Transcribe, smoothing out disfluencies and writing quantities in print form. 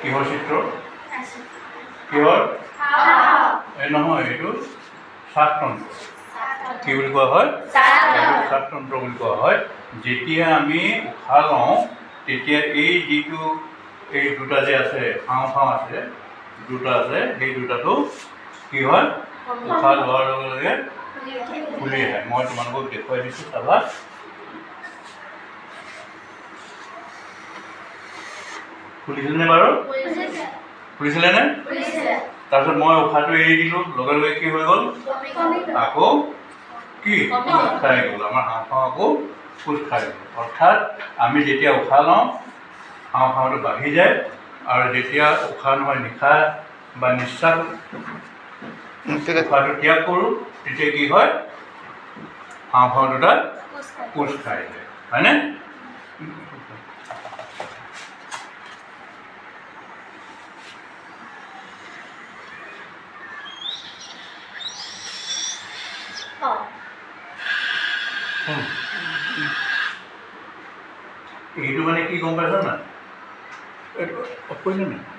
কিহৰ চিত্ৰ কিহৰ এই নহয় এইটো শ্বাসতন্ত্ৰ কি বুলি কোৱা হয় শ্বাসতন্ত্ৰ বুলি কোৱা হয় যেতিয়া আমি উশাহ লওঁ তেতিয়া এই যিটো এই দুটা যে আছে হাওঁফাওঁ আছে দুটা আছে সেই দুটাটো কি হয় উশাহ লোৱাৰ লগে লগে খুলি আহে মই তোমালোকক দেখুৱাই দিছোঁ চাবা খুলিছিলেনে বাৰু খুলিছিলেনে তাৰপিছত মই উশাহটো এৰি দিলোঁ লগে লগে কি হৈ গ'ল আকৌ কি খোজ খাই গ'ল আমাৰ হাওঁফাওঁ আকৌ খোজ খাই গ'ল অৰ্থাৎ আমি যেতিয়া উশাহ লওঁ হাওঁফাওঁটো বাঢ়ি যায় আৰু যেতিয়া উশাহ নহয় নিশাহ বা নিশ্বাস উশাহটো ত্যাগ কৰোঁ তেতিয়া কি হয় হাওঁফাওঁ দুটা খোজ খাই যায় হয়নে এইটো মানে কি গম পাইছা না কৰিলে নাই